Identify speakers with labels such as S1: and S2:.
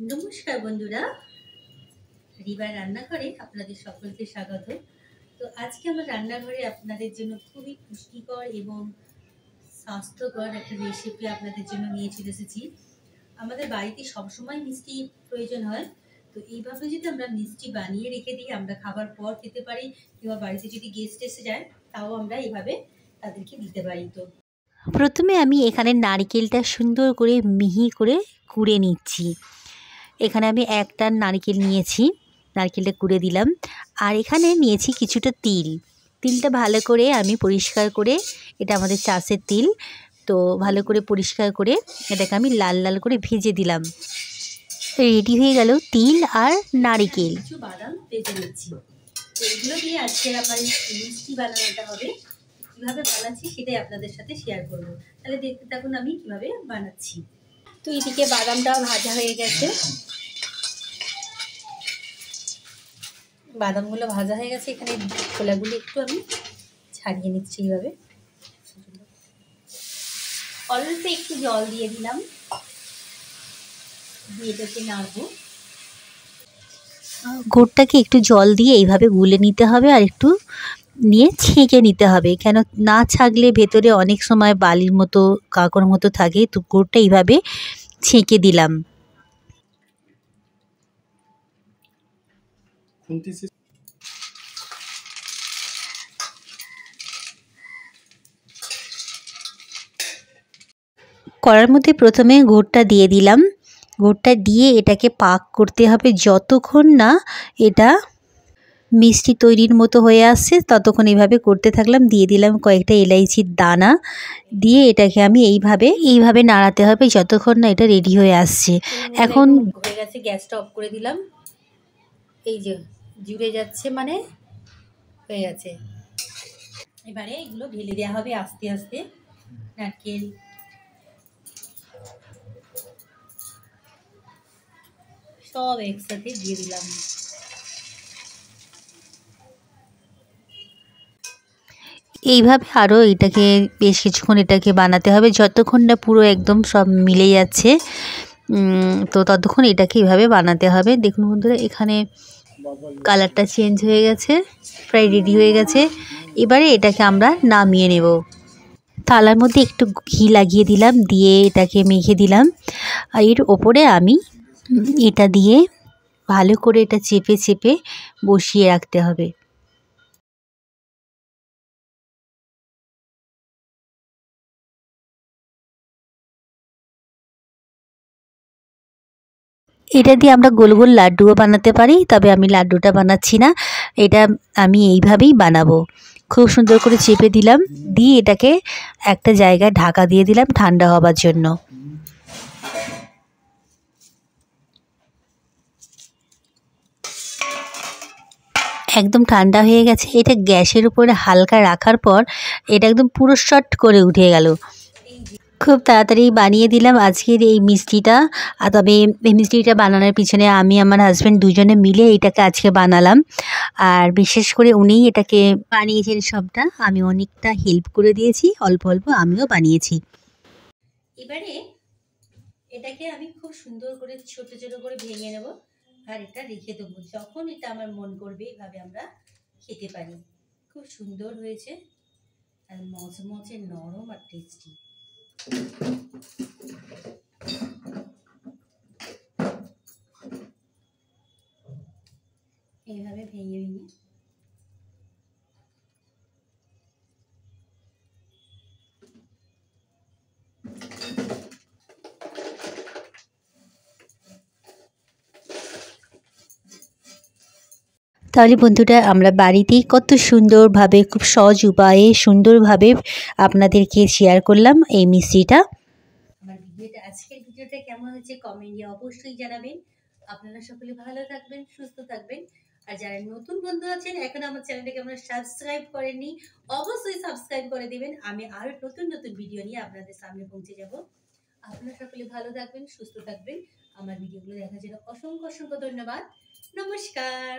S1: নমস্কার বন্ধুরা, রিবার রান্নাঘরে আপনাদের সকলকে স্বাগত। তো আজকে আমার রান্নাঘরে আপনাদের জন্য খুবই পুষ্টিকর এবং স্বাস্থ্যকর একটা রেসিপি আপনাদের জন্য নিয়ে চলে এসেছি। আমাদের বাড়িতে সবসময় মিষ্টি প্রয়োজন হয়, তো এইভাবে যদি আমরা মিষ্টি বানিয়ে রেখে দিই, আমরা খাবার পর খেতে পারি, কিংবা বাড়িতে যদি গেস্ট এসে যায় তাও আমরা এইভাবে তাদেরকে দিতে পারি। তো
S2: প্রথমে আমি এখানে নারকেলটা সুন্দর করে মিহি করে কুড়ে নিচ্ছি। এখানে আমি একটা নারকেল নিয়েছি, নারকেলটা কুড়ে দিলাম। আর এখানে নিয়েছি কিছুটা তিলটা ভালো করে আমি পরিষ্কার করে, এটা আমাদের চাষের তিল, তো ভালো করে পরিষ্কার করে এটাকে আমি লাল লাল করে ভেজে দিলাম। রেডি হয়ে গেল তিল আর নারকেল।
S1: কিছু বাদাম ভেজে নিচ্ছি, তো এগুলো দিয়ে আজকের আমার মিষ্টি বানানোটা হবে। কীভাবে বানাচ্ছি সেটাই আপনাদের সাথে শেয়ার করবো, তাহলে দেখতে থাকুন আমি কিভাবে বানাচ্ছি। তো এদিকে বাদামটাও ভাজা হয়ে গেছে, বাদামগুলো ভাজা হয়ে গেছে। এখানে খোলাগুলো একটু আমি ছাড়িয়ে নিচ্ছি এইভাবে। অল্প একটু জল দিয়ে দিলাম, দিয়ে এটাকে নাড়বো।
S2: গুড়টাকে একটু জল দিয়ে এইভাবে গুলে নিতে হবে, আর একটু নিয়ে ছেঁকে নিতে হবে, কেন না ছাগলে ভেতরে অনেক সময় বালির মতো কাঁকড় মতো থাকে। তো গুড়টা এইভাবে ছেঁকে দিলাম। কড়ার মধ্যে প্রথমে গুড়টা দিয়ে দিলাম। গুড়টা দিয়ে এটাকে পাক করতে হবে যতক্ষণ না এটা মিষ্টি তৈরির মতো হয়ে আসছে, ততক্ষণ এইভাবে করতে থাকলাম। দিয়ে দিলাম কয়েকটা এলাইচির দানা, দিয়ে এটাকে আমি এইভাবে নাড়াতে হবে যতক্ষণ না এটা রেডি হয়ে আসছে। এখন
S1: হয়ে গেছে, গ্যাসটা অফ করে দিলাম। এই যে জুড়ে যাচ্ছে, মানে হয়ে গেছে। এবারে এগুলো ঢেলে দেওয়া হবে আস্তে আস্তে। নারকেল, সব একসাথে দিয়ে দিলাম।
S2: এইভাবে আরও এটাকে বেশ কিছুক্ষণ এটাকে বানাতে হবে, যতক্ষণ না পুরো একদম সব মিলে যাচ্ছে। তো ততক্ষণ এটাকে এইভাবে বানাতে হবে। দেখুন বন্ধুরা, এখানে কালারটা চেঞ্জ হয়ে গেছে, প্রায় রেডি হয়ে গেছে। এবারে এটাকে আমরা নামিয়ে নেব। থালার মধ্যে একটু ঘি লাগিয়ে দিলাম, দিয়ে এটাকে মেখে দিলাম। আর এর ওপরে আমি এটা দিয়ে ভালো করে এটা চেপে চেপে বসিয়ে রাখতে হবে। এটা দিয়ে আমরা গোল গোল লাড্ডুও বানাতে পারি, তবে আমি লাড্ডুটা বানাচ্ছি না, এটা আমি এইভাবেই বানাবো। খুব সুন্দর করে চেপে দিলাম, দিয়ে এটাকে একটা জায়গায় ঢাকা দিয়ে দিলাম ঠান্ডা হবার জন্য। একদম ঠান্ডা হয়ে গেছে। এটা গ্যাসের উপরে হালকা রাখার পর এটা একদম পুরো শট করে উঠে গেল। খুব তাড়াতাড়ি বানিয়ে দিলাম আজকের এই মিষ্টিটা। তবে এই মিষ্টিটা বানানোর পিছনে আমি আমার হাজব্যান্ড দুজনে মিলে এটাকে আজকে বানালাম। আর বিশেষ করে উনিই এটাকে বানিয়েছেন সবটা, আমি অনেকটা হেল্প করে দিয়েছি, অল্প অল্প আমিও বানিয়েছি।
S1: এবারে এটাকে আমি খুব সুন্দর করে ছোট ছোট করে ভেঙে নেব, আর এটা রেখে দেবো। যখন এটা আমার মন করবে এইভাবে আমরা খেতে পারি। খুব সুন্দর হয়েছে, আর মচমচে নরম আর টেস্টি। এইভাবে ভেঙে ভেঙে
S2: তাহলে বন্ধুরা, আমরা বাড়িতেই কত সুন্দরভাবে, খুব সহজ উপায়ে সুন্দরভাবে আপনাদেরকে শেয়ার করলাম এই মিষ্টিটা।
S1: আমার আজকের ভিডিওটা কেমন হয়েছে কমেন্টে অবশ্যই জানাবেন। আপনারা সকলে ভালো থাকবেন, সুস্থ থাকবেন। আর যারা নতুন বন্ধু আছেন, এখন আমার চ্যানেলটাকে আপনারা সাবস্ক্রাইব করেননি, অবশ্যই সাবস্ক্রাইব করে দিবেন। আমি আরো নতুন নতুন ভিডিও নিয়ে আপনাদের সামনে পৌঁছে যাব। আপনারা সকলে ভালো থাকবেন, সুস্থ থাকবেন। আমার ভিডিওগুলো দেখার জন্য অসংখ্য অসংখ্য ধন্যবাদ। নমস্কার।